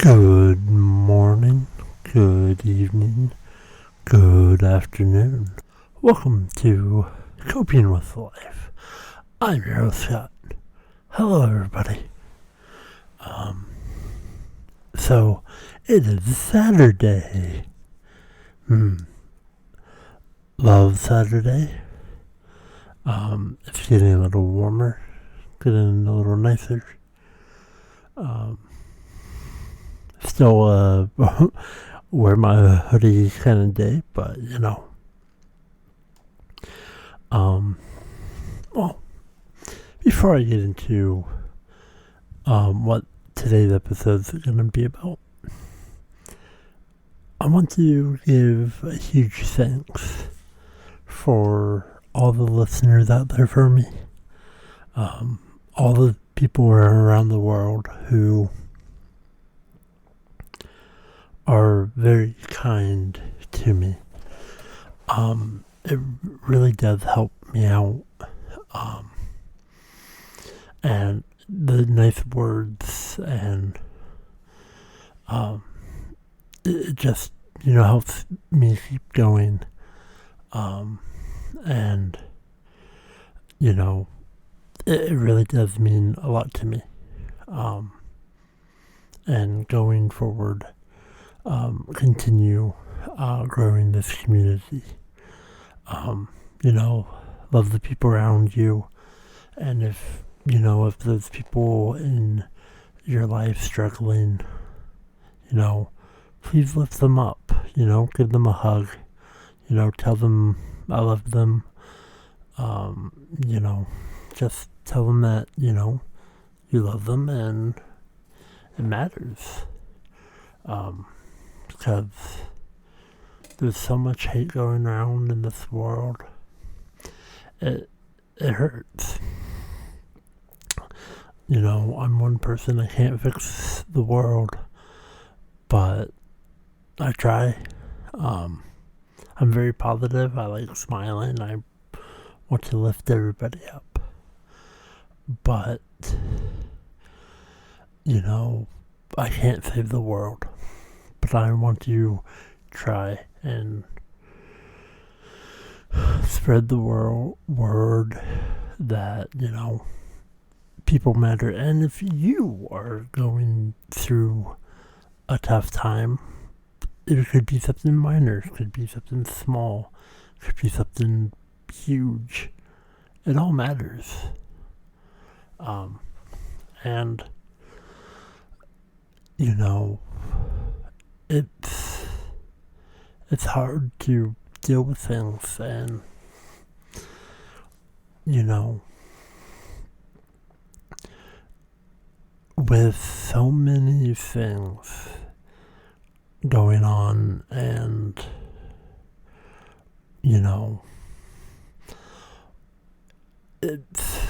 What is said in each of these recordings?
Good morning, good evening, good afternoon. Welcome to Coping with Life. I'm your host, Scott. Hello, everybody. So it is Saturday. Love Saturday. It's getting a little warmer, getting a little nicer. Still wear my hoodie kind of day, but well, before I get into what today's episode is going to be about, I want to give a huge thanks for all the listeners out there for me. All the people around the world who are very kind to me. It really does help me out. And the nice words and it just, helps me keep going. And, it really does mean a lot to me. And going forward, continue growing this community. Love the people around you. And if those people in your life struggling, please lift them up, give them a hug, tell them I love them, just tell them that, you love them and it matters. Because there's so much hate going around in this world. It hurts. I'm one person. I can't fix the world, but I try. I'm very positive. I like smiling. I want to lift everybody up. But, I can't save the world. But I want to try and spread the word that, people matter. And if you are going through a tough time, it could be something minor, it could be something small, it could be something huge. It all matters. And, it's hard to deal with things, and with so many things going on, and it's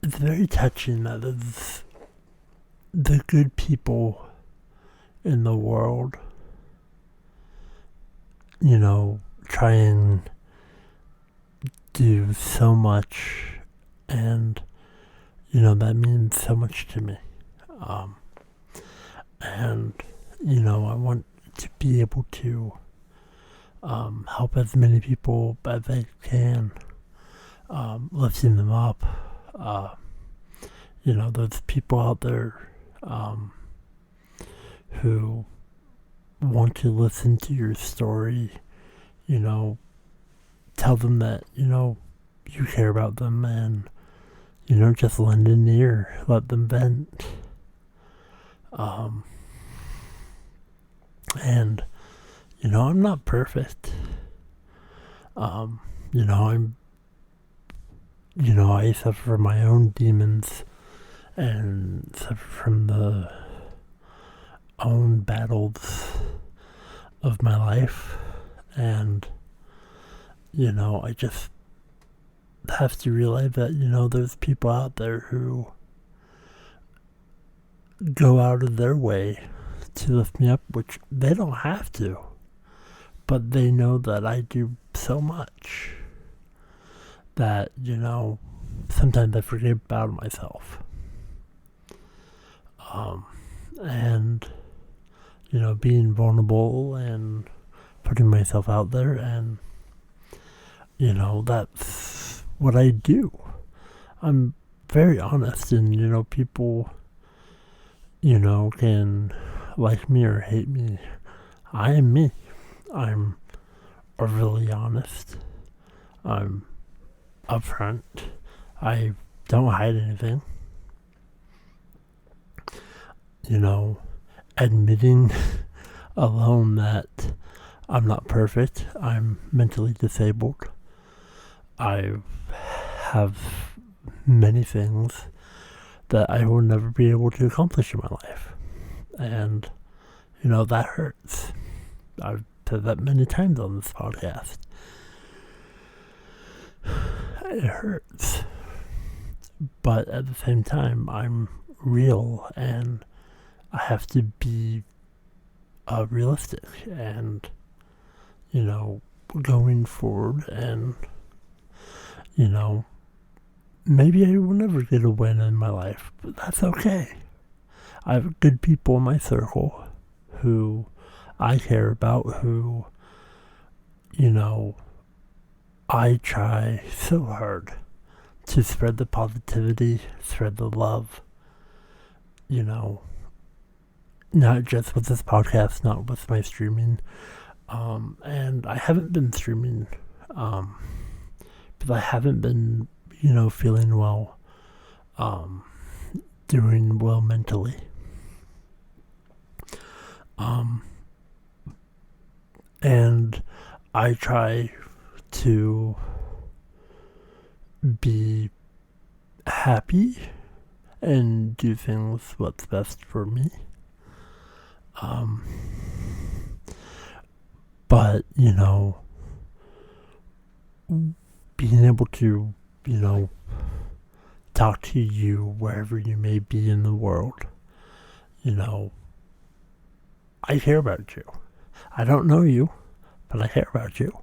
very touching that it's the good people in the world, try and do so much, and that means so much to me. And I want to be able to help as many people as I can, lifting them up. Those people out there who want to listen to your story, tell them that, you care about them, and, just lend an ear, let them vent. And, I'm not perfect. I'm, I suffer from my own demons and suffer from the own battles of my life, and I just have to realize that there's people out there who go out of their way to lift me up, which they don't have to, but they know that I do so much that sometimes I forget about myself. And, being vulnerable and putting myself out there, and, that's what I do. I'm very honest, and, people, can like me or hate me. I am me. I'm really honest. I'm upfront. I don't hide anything. Admitting alone that I'm not perfect. I'm mentally disabled. I have many things that I will never be able to accomplish in my life. And, that hurts. I've said that many times on this podcast. It hurts. But at the same time, I'm real, and I have to be realistic and, going forward, and, maybe I will never get a win in my life, but that's okay. I have good people in my circle who I care about, who, I try so hard to spread the positivity, spread the love, not just with this podcast, not with my streaming. And I haven't been streaming, because I haven't been, feeling well, doing well mentally. And I try to be happy and do things what's best for me. But, being able to, talk to you wherever you may be in the world, I care about you. I don't know you, but I care about you.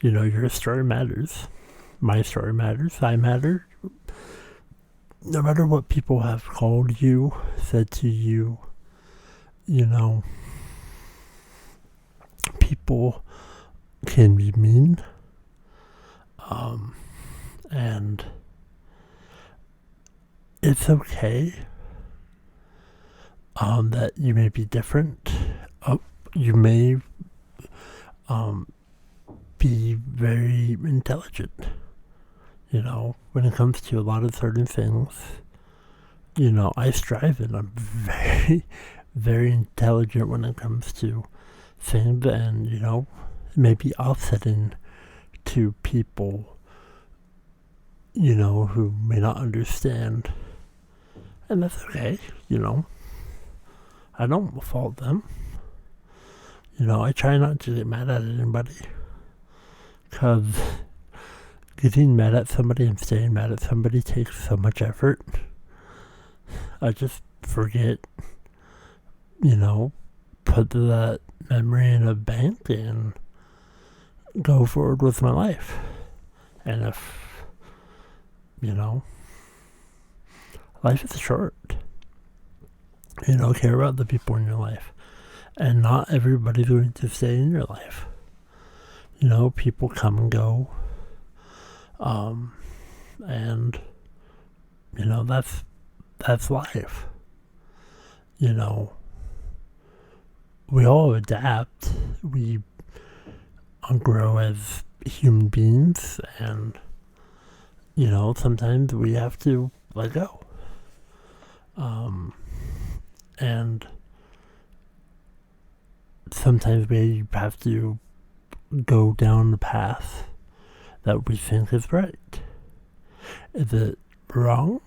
Your story matters. My story matters. I matter. No matter what people have called you, said to you, people can be mean. And it's okay that you may be different. You may be very intelligent. When it comes to a lot of certain things, I strive, and I'm very, very intelligent when it comes to things, and, maybe offsetting to people, who may not understand. And that's okay, I don't fault them. I try not to get mad at anybody, because getting mad at somebody and staying mad at somebody takes so much effort. I just forget, put that memory in a bank and go forward with my life. And if, life is short, care about the people in your life. And not everybody's going to stay in your life. People come and go. And, that's life. We all adapt. We grow as human beings, and, sometimes we have to let go. And sometimes we have to go down the path that we think is right. Is it wrong?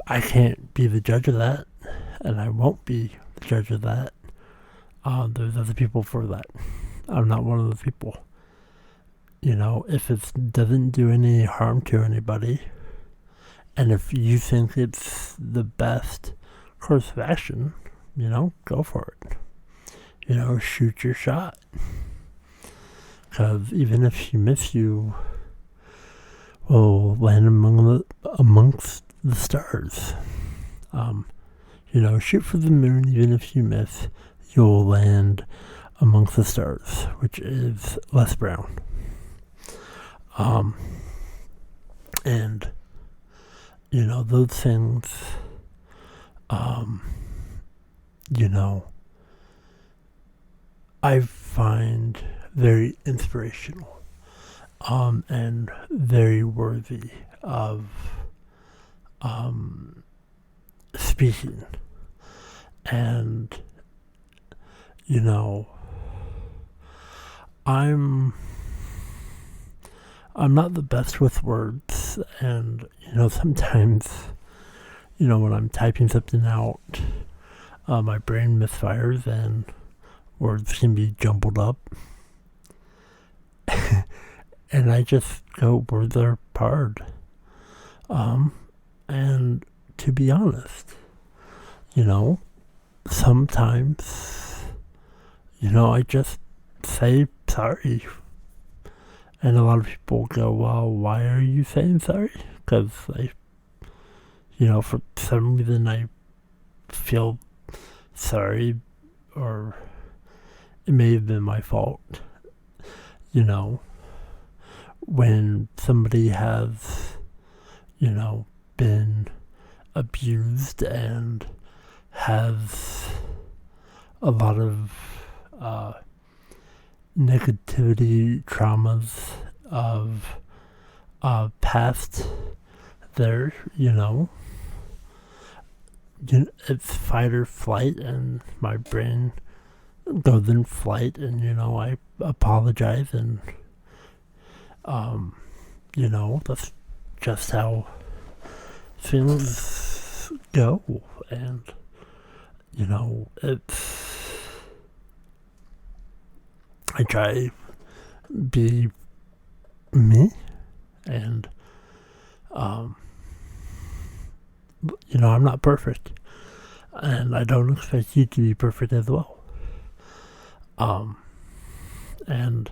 I can't be the judge of that, and I won't be the judge of that. There's other people for that. I'm not one of those people. If it doesn't do any harm to anybody, and if you think it's the best course of action, go for it. Shoot your shot. Because even if you miss, you will land amongst the stars. Shoot for the moon, even if you miss, you'll land amongst the stars, which is Les Brown. And those things, I find very inspirational, and very worthy of, speaking. And, I'm not the best with words, and, sometimes, when I'm typing something out, my brain misfires and words can be jumbled up. And I just go, words are hard. And to be honest, sometimes, I just say sorry. And a lot of people go, well, why are you saying sorry? Because for some reason I feel sorry, or it may have been my fault. When somebody has, been abused and has a lot of negativity, traumas of past there, it's fight or flight, and my brain goes in flight, and I apologize, and that's just how things go. And I try be me, and I'm not perfect, and I don't expect you to be perfect as well. And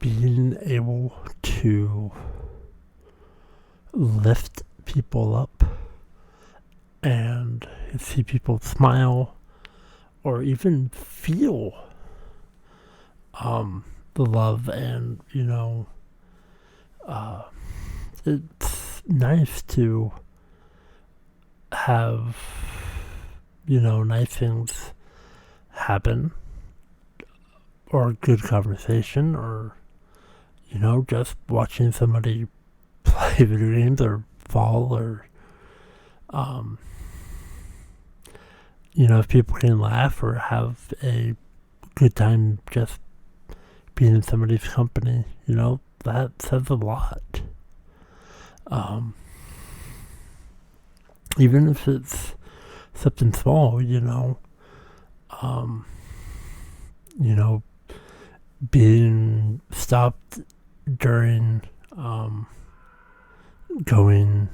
being able to lift people up and see people smile, or even feel the love, and it's nice to have nice things happen, or good conversation, or just watching somebody play video games or fall, or if people can laugh or have a good time just being in somebody's company, that says a lot. Even if it's something small, being stopped during going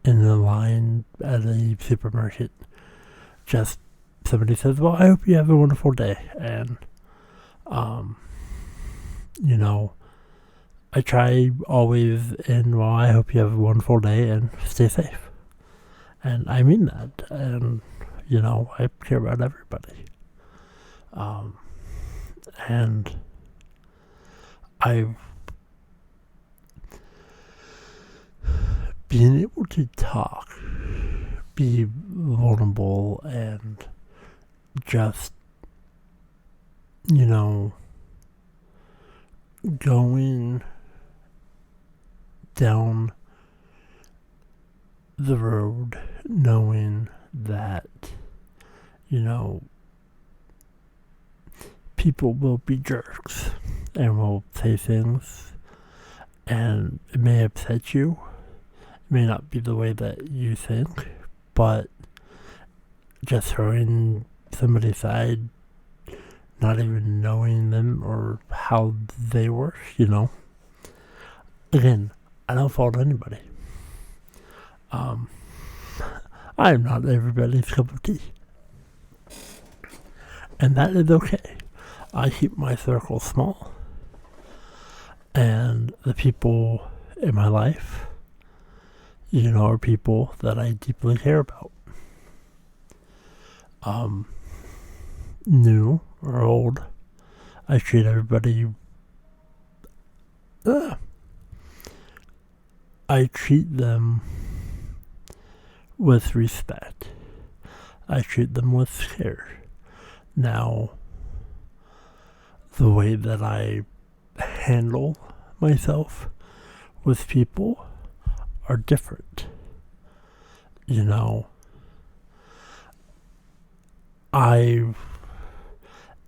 in the line at a supermarket. Just somebody says, well, I hope you have a wonderful day. And, I try always in, well, I hope you have a wonderful day and stay safe. And I mean that. And, I care about everybody. And being able to talk, be vulnerable, and just, going down the road knowing that, people will be jerks and will say things, and it may upset you. It may not be the way that you think, but just throwing somebody aside, not even knowing them or how they were, Again, I don't fault anybody. I'm not everybody's cup of tea. And that is okay. I keep my circle small. And the people in my life, are people that I deeply care about. New or old, I treat everybody. I treat them with respect. I treat them with care. Now, the way that I handle myself with people are different.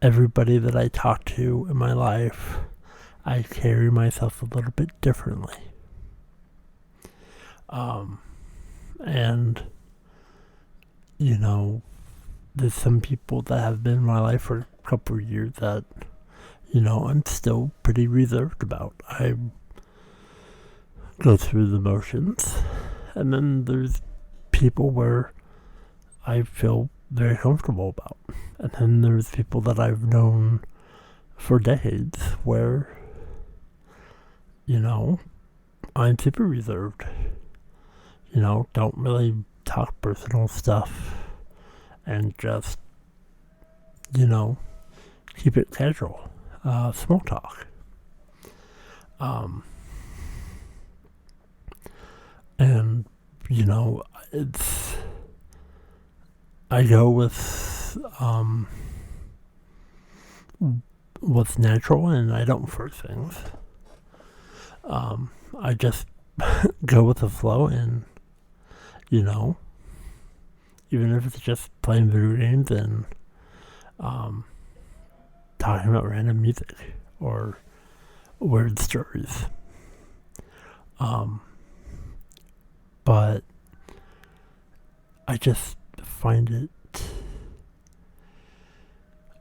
Everybody that I talk to in my life, I carry myself a little bit differently. And, there's some people that have been in my life for a couple of years that, I'm still pretty reserved about. I go through the motions. And then there's people where I feel very comfortable about. And then there's people that I've known for decades where, I'm super reserved. Don't really talk personal stuff and just, keep it casual. Small talk. And, I go with what's natural, and I don't force things. I just go with the flow, and, even if it's just playing video games and talking about random music or weird stories. But I just find it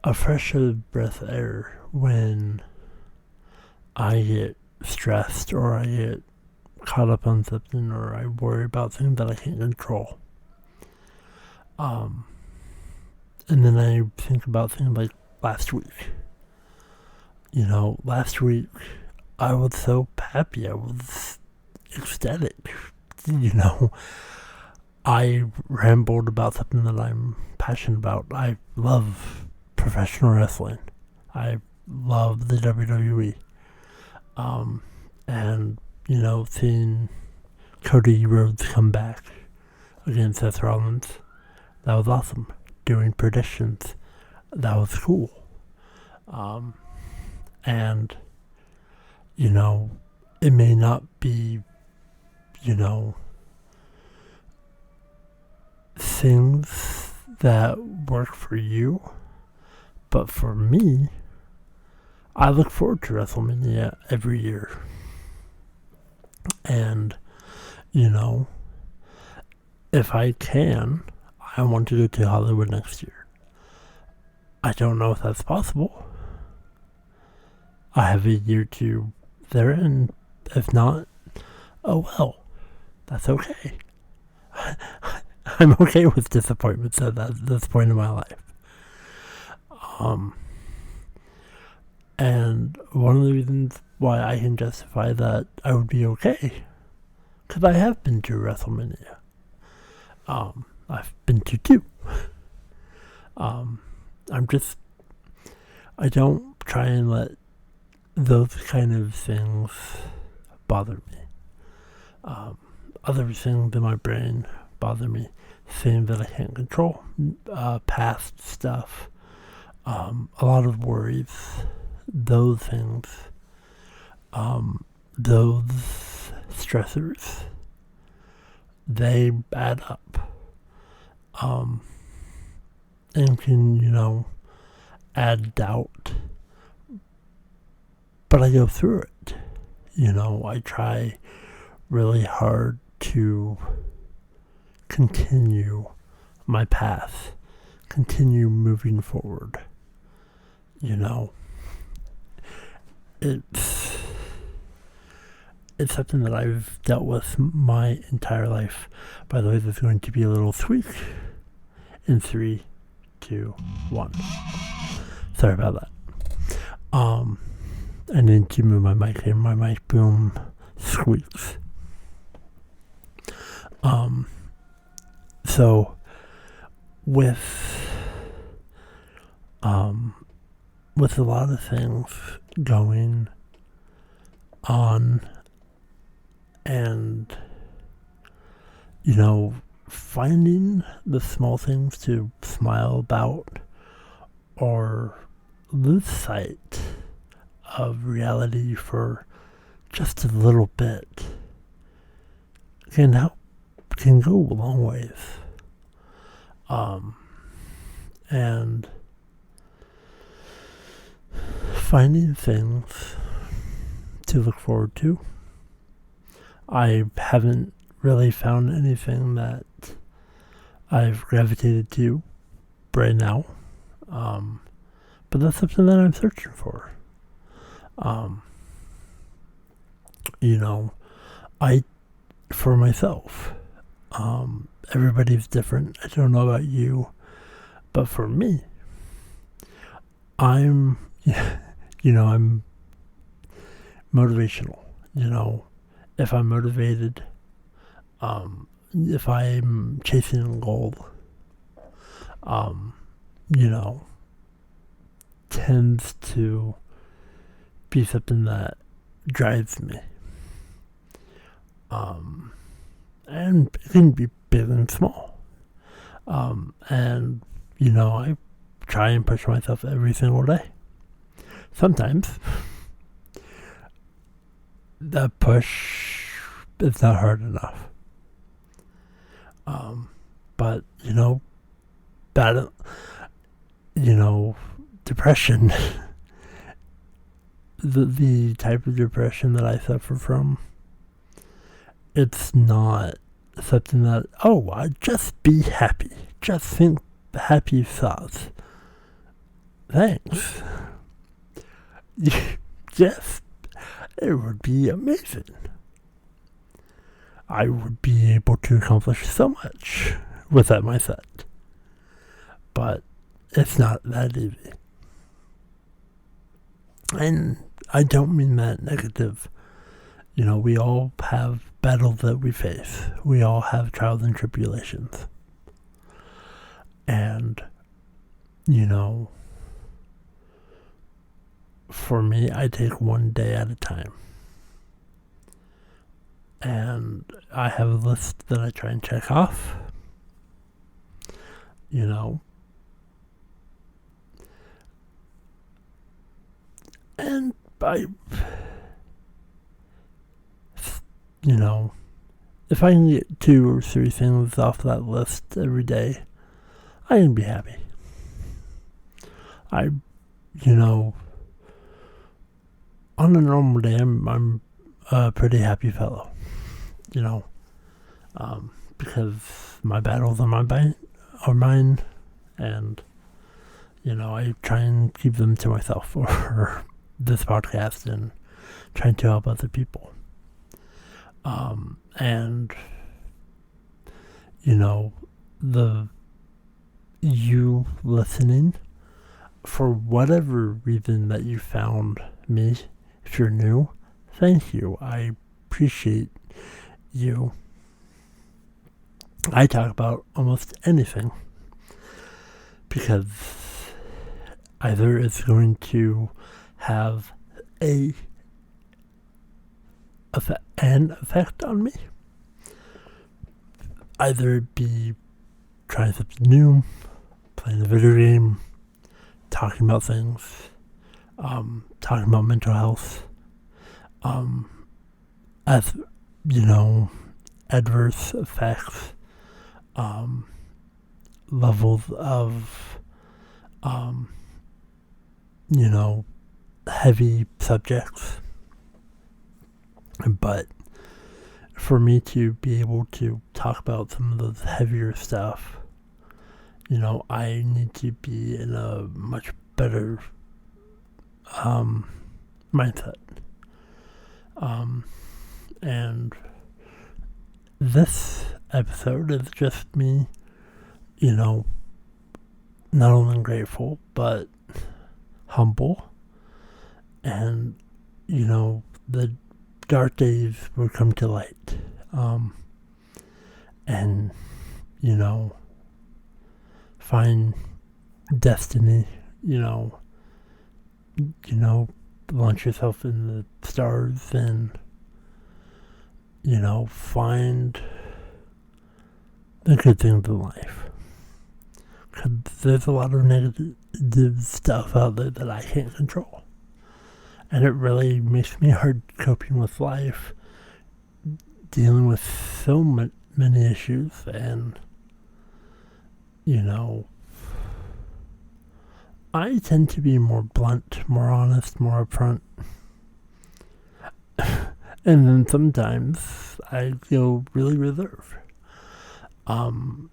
a fresh breath of air when I get stressed or I get caught up on something or I worry about things that I can't control. And then I think about things like last week. Last week I was so happy. I was ecstatic. I rambled about something that I'm passionate about. I love professional wrestling. I love the WWE. And, seeing Cody Rhodes come back against Seth Rollins, that was awesome. Doing predictions, that was cool. And, it may not be, things that work for you, but for me, I look forward to WrestleMania every year. And, if I can, I want to go to Hollywood next year. I don't know if that's possible. I have a year to there, and if not, oh well, that's okay. I'm okay with disappointments at this point in my life. And one of the reasons why I can justify that I would be okay, because I have been to WrestleMania. I've been to 2. I don't try and let those kind of things bother me. Other things in my brain bother me. Things that I can't control. Past stuff. A lot of worries. Those things. Those stressors. They add up. And can, add doubt. But I go through it. I try really hard to continue my path, continue moving forward. It's something that I've dealt with my entire life. By the way, there's going to be a little tweak in 3, 2, 1. Sorry about that. I need to move my mic here. My mic boom squeaks. So with a lot of things going on, and finding the small things to smile about or lose sight of reality for just a little bit can go a long ways. And finding things to look forward to. I haven't really found anything that I've gravitated to right now. But that's something that I'm searching for. For myself, everybody's different. I don't know about you, but for me, I'm motivational. If I'm motivated, if I'm chasing a goal, tends to be something that drives me. And it can be big and small. And I try and push myself every single day. Sometimes that push is not hard enough. But depression, the type of depression that I suffer from, it's not something that, I just be happy. Just think happy thoughts. Thanks. Yes, it would be amazing. I would be able to accomplish so much with that mindset. But it's not that easy. And I don't mean that negative. We all have battles that we face. We all have trials and tribulations. And, for me, I take one day at a time. And I have a list that I try and check off. And if I can get 2 or 3 things off that list every day, I can be happy. On a normal day, I'm a pretty happy fellow. Because my battles are mine, and I try and keep them to myself, or this podcast, and trying to help other people. And you listening, for whatever reason that you found me, if you're new, thank you. I appreciate you. I talk about almost anything because either it's going to have an effect on me, either it be trying something new, playing a video game, talking about things, talking about mental health, as adverse effects, levels of heavy subjects. But for me to be able to talk about some of those heavier stuff, I need to be in a much better mindset. And this episode is just me, not only grateful, but humble, and the dark days would come to light. And, find destiny, launch yourself in the stars and, find the good things in life. Because there's a lot of negative stuff out there that I can't control. And it really makes me hard coping with life, dealing with so many issues, and, I tend to be more blunt, more honest, more upfront. And then sometimes I feel really reserved. One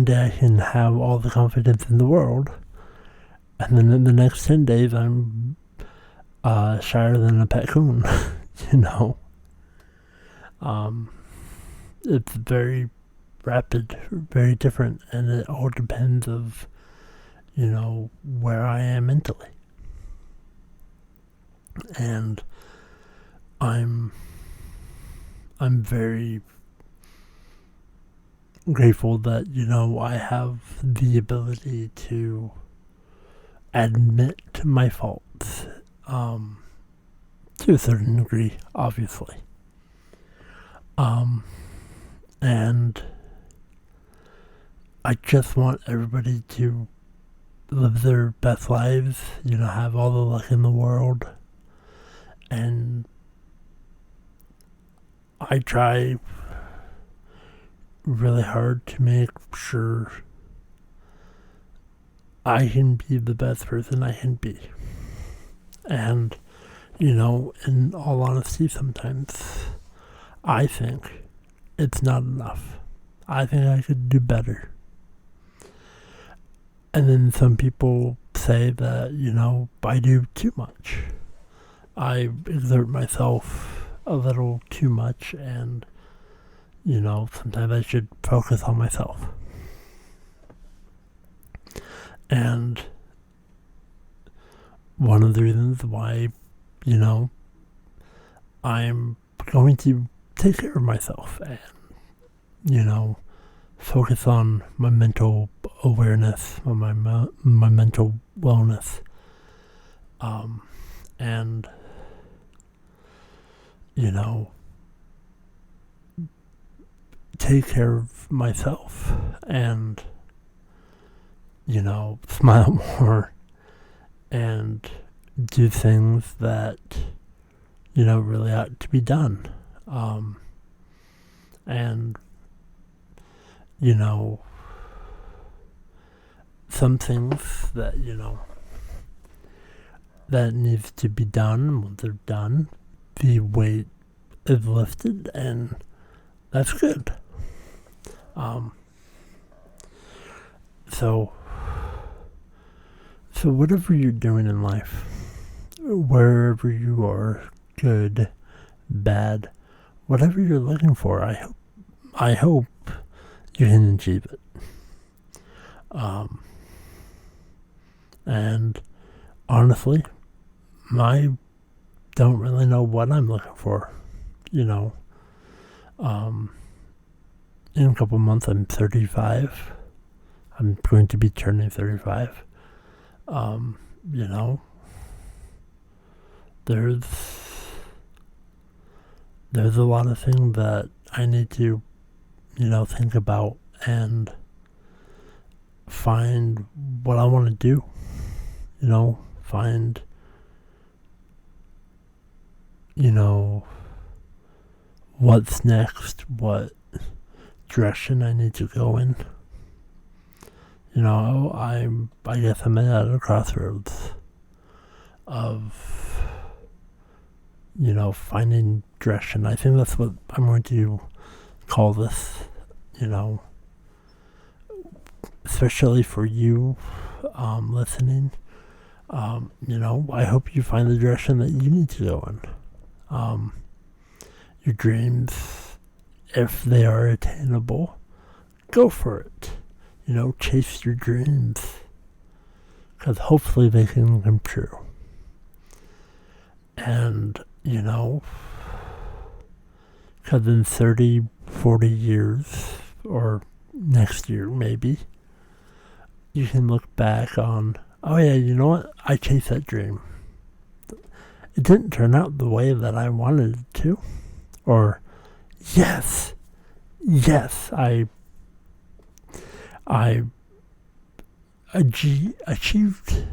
day I can have all the confidence in the world, and then in the next 10 days I'm shyer than a pet coon, It's very rapid, very different, and it all depends of, where I am mentally. And I'm very grateful that, I have the ability to admit my faults, to a certain degree, obviously. And I just want everybody to live their best lives, have all the luck in the world. And I try really hard to make sure I can be the best person I can be. And, in all honesty, sometimes I think it's not enough. I think I could do better. And then some people say that, I do too much. I exert myself a little too much, and, sometimes I should focus on myself. And one of the reasons why, I'm going to take care of myself and, focus on my mental awareness, on my mental wellness, and, take care of myself and, smile more and do things that, really ought to be done. And, some things that, that needs to be done, well, they're done. The weight is lifted, and that's good. So whatever you're doing in life, wherever you are, good, bad, whatever you're looking for, I hope you can achieve it. And honestly, I don't really know what I'm looking for. In a couple months, I'm 35. I'm going to be turning 35. There's a lot of things that I need to, think about and find what I want to do. Find, what's next, what direction I need to go in. I guess I'm at a crossroads of, finding direction. I think that's what I'm going to call this, especially for you listening. I hope you find the direction that you need to go in. Your dreams, if they are attainable, go for it. Chase your dreams, because hopefully they can come true. And, because in 30, 40 years, or next year maybe, you can look back on, oh yeah, you know what? I chased that dream. It didn't turn out the way that I wanted it to. Or, yes, I achieved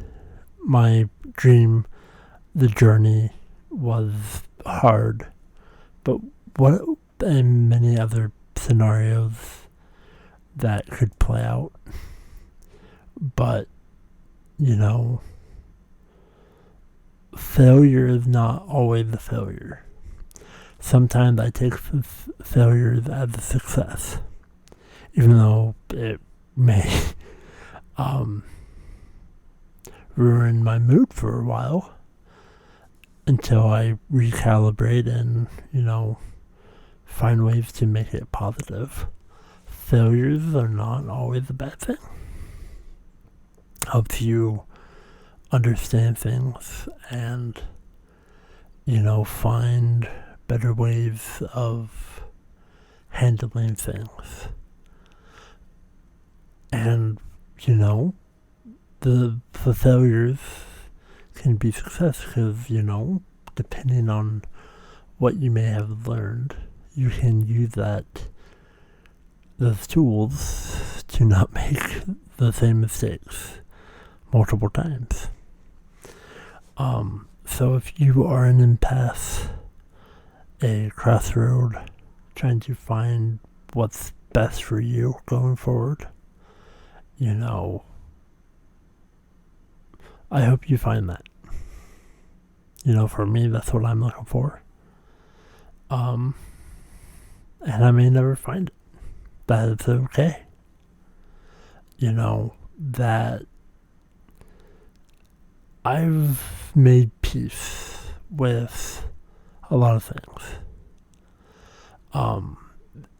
my dream. The journey was hard, but what and many other scenarios that could play out. But, failure is not always a failure. Sometimes I take failures as a success, even though it may ruin my mood for a while until I recalibrate and, find ways to make it positive. Failures are not always a bad thing. Helps you understand things and, find better ways of handling things. And, the failures can be success because, depending on what you may have learned, you can use those tools to not make the same mistakes multiple times. So if you are an impasse, a crossroad, trying to find what's best for you going forward, I hope you find that. For me, that's what I'm looking for. And I may never find it. That is okay. That I've made peace with a lot of things.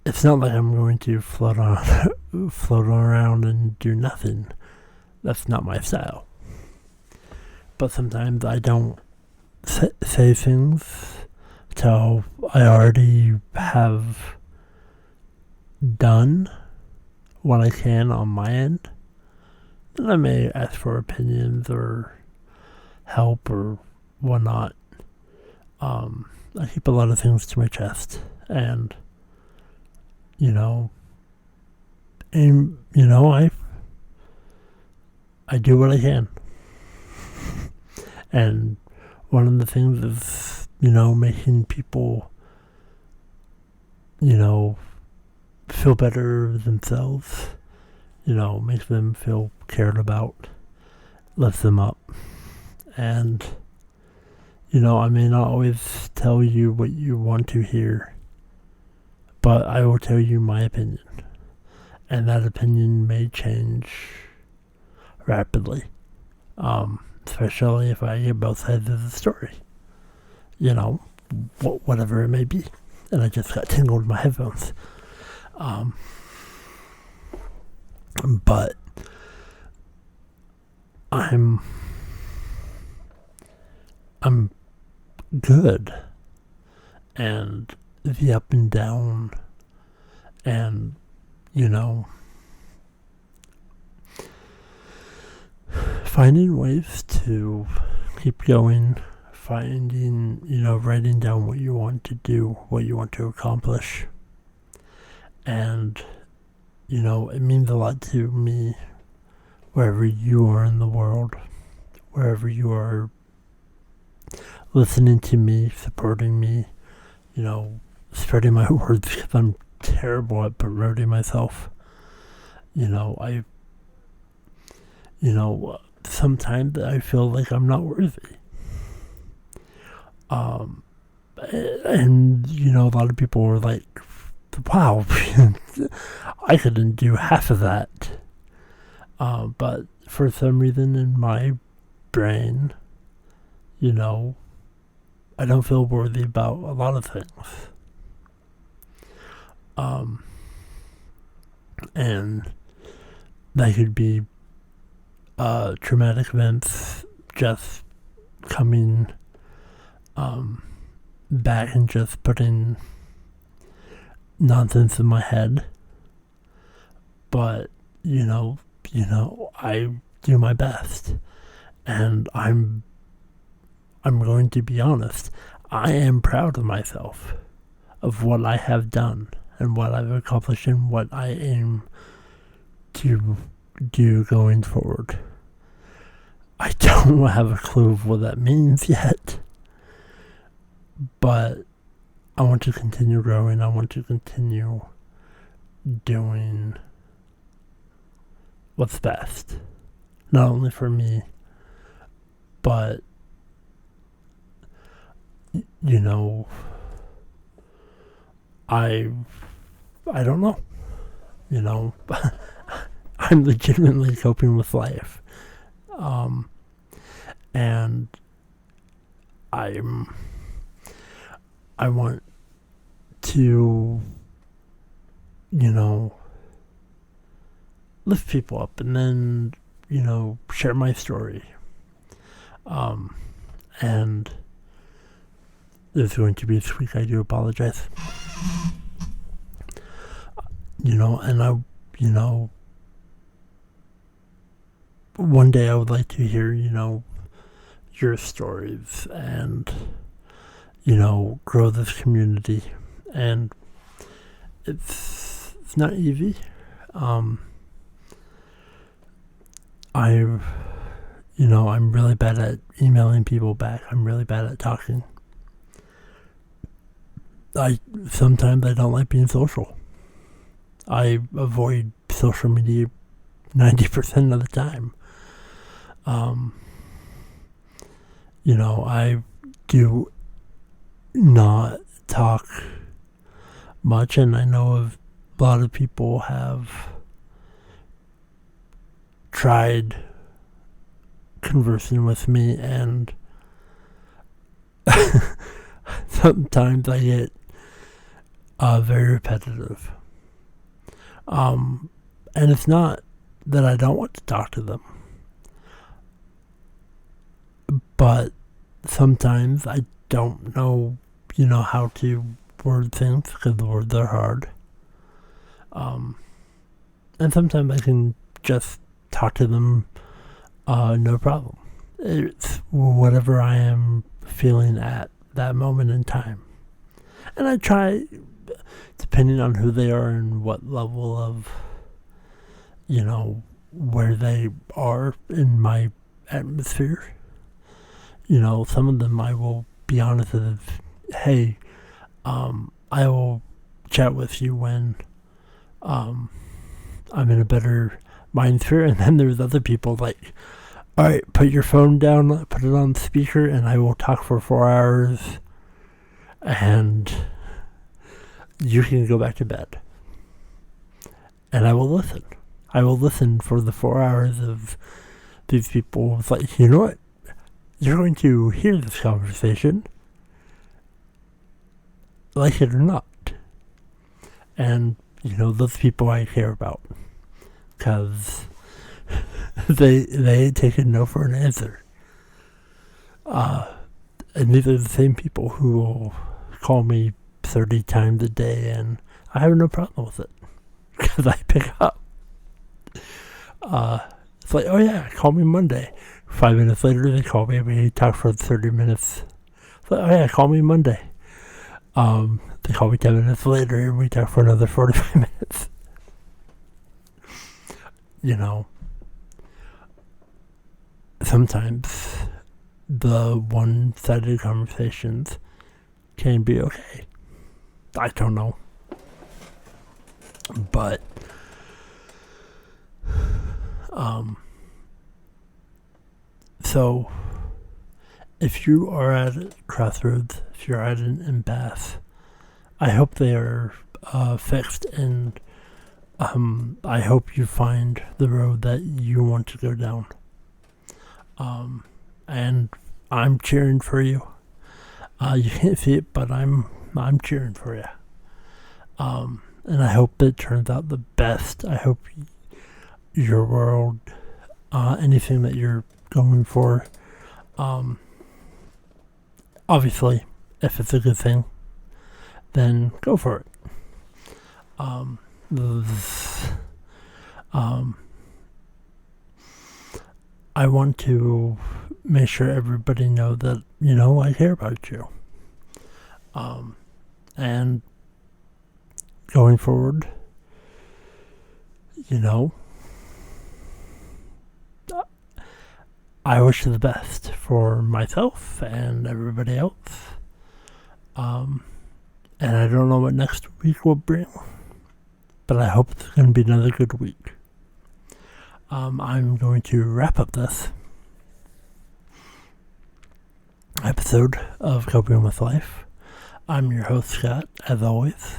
It's not like I'm going to float around and do nothing. That's not my style. But sometimes I don't say things till I already have done what I can on my end. And I may ask for opinions or help or whatnot. I keep a lot of things to my chest, and I do what I can. And one of the things is, making people, feel better themselves, make them feel cared about, lift them up. And, I may not always tell you what you want to hear, but I will tell you my opinion. And that opinion may change rapidly. Especially if I get both sides of the story. Whatever it may be. And I just got tingled in my headphones. But I'm good. And the up and down and, finding ways to keep going, writing down what you want to do, what you want to accomplish. And, it means a lot to me wherever you are in the world, wherever you are listening to me, supporting me, spreading my words because I'm terrible at promoting myself. Sometimes I feel like I'm not worthy. And, a lot of people were like, wow, I couldn't do half of that. But for some reason in my brain, I don't feel worthy about a lot of things. And that could be traumatic events just coming back and just putting nonsense in my head. But, I do my best. And I'm going to be honest. I am proud of myself, of what I have done and what I've accomplished and what I aim to do going forward. I don't have a clue of what that means yet, but I want to continue growing. I want to continue doing what's best, not only for me, but I don't know. I'm legitimately coping with life. And I want to, lift people up and then, share my story. And there's going to be a tweak. I do apologize. And one day I would like to hear, your stories and, grow this community. And it's not easy. I'm really bad at emailing people back. I'm really bad at talking. Sometimes I don't like being social. I avoid social media 90% of the time. I do not talk much, and I know a lot of people have tried conversing with me, and sometimes I get very repetitive. And it's not that I don't want to talk to them, but sometimes I don't know, how to word things because the words are hard. And sometimes I can just talk to them, no problem. It's whatever I am feeling at that moment in time. And I try, depending on who they are and what level of, where they are in my atmosphere. Some of them I will be honest with, hey, I will chat with you when I'm in a better mind sphere. And then there's other people like, all right, put your phone down, put it on speaker, and I will talk for 4 hours, and you can go back to bed. And I will listen. I will listen for the 4 hours of these people. It's like, you know what? You're going to hear this conversation, like it or not. And, those people I care about. Because they ain't taking no for an answer. And these are the same people who will call me 30 times a day, and I have no problem with it. Because I pick up. It's like, oh yeah, call me Monday. 5 minutes later, they call me and we talk for 30 minutes. It's like, oh yeah, call me Monday. They call me 10 minutes later and we talk for another 45 minutes. Sometimes the one-sided conversations can be okay. I don't know. But so if you are at a crossroads, if you're at an impasse, I hope they are fixed, and I hope you find the road that you want to go down. And I'm cheering for you. You can't see it, but I'm cheering for you. And I hope it turns out the best. I hope your world, anything that you're going for, all obviously, if it's a good thing, then go for it. I want to make sure everybody know that, I care about you. And going forward, I wish the best for myself and everybody else. And I don't know what next week will bring, but I hope it's going to be another good week. I'm going to wrap up this episode of Coping with Life. I'm your host, Scott, as always.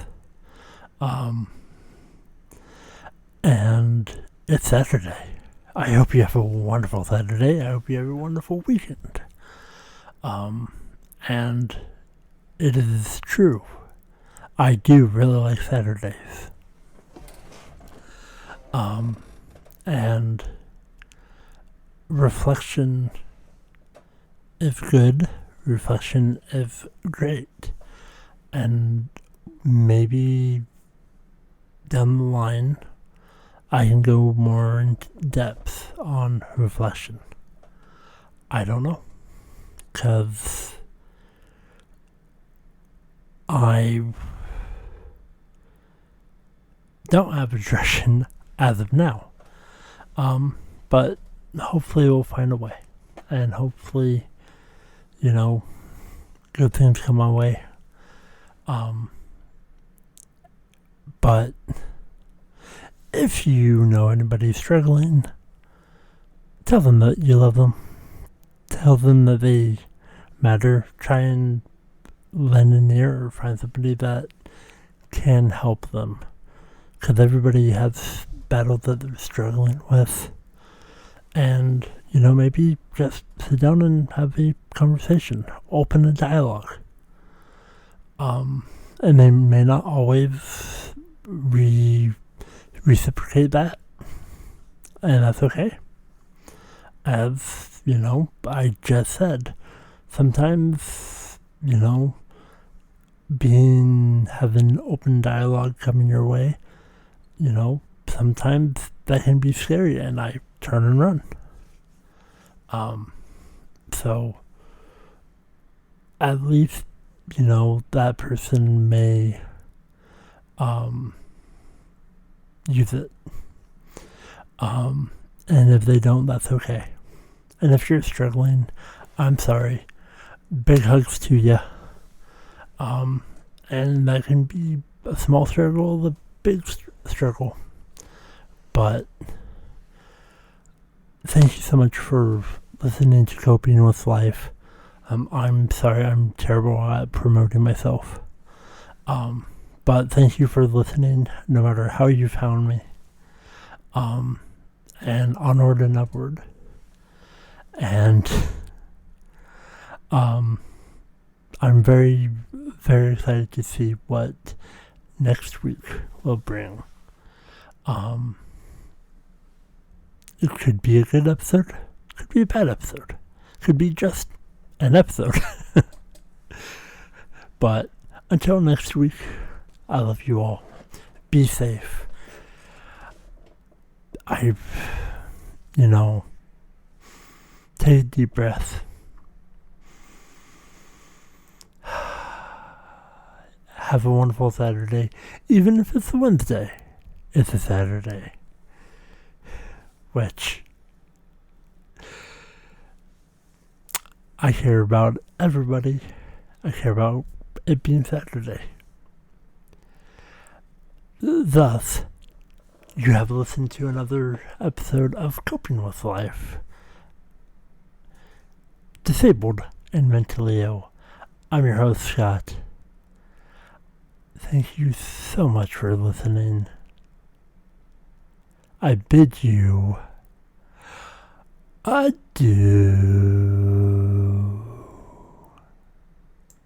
And it's Saturday. I hope you have a wonderful Saturday. I hope you have a wonderful weekend. And it is true. I do really like Saturdays. And reflection is good. Reflection is great. And maybe down the line, I can go more in depth on reflection. I don't know. Because I don't have a direction as of now. But hopefully we'll find a way. And hopefully, good things come my way. But if you know anybody struggling, tell them that you love them. Tell them that they matter. Try and lend an ear or find somebody that can help them. Because everybody has battles that they're struggling with. And, maybe just sit down and have a conversation. Open a dialogue. And they may not always reciprocate that. And that's okay. As, I just said, sometimes, having open dialogue coming your way, sometimes that can be scary and I turn and run. So at least, that person may use it. And if they don't, that's okay. And if you're struggling, I'm sorry. Big hugs to you. And that can be a small struggle, a big struggle. But thank you so much for listening to Coping with Life. I'm sorry, I'm terrible at promoting myself. But thank you for listening, no matter how you found me. And onward and upward. And I'm very, very excited to see what next week will bring. It could be a good episode, could be a bad episode, could be just an episode. But until next week, I love you all. Be safe. Take a deep breath. Have a wonderful Saturday. Even if it's a Wednesday, it's a Saturday. Which I care about everybody. I care about it being Saturday. Thus, you have listened to another episode of Coping with Life. Disabled and mentally ill. I'm your host, Scott. Thank you so much for listening. I bid you adieu.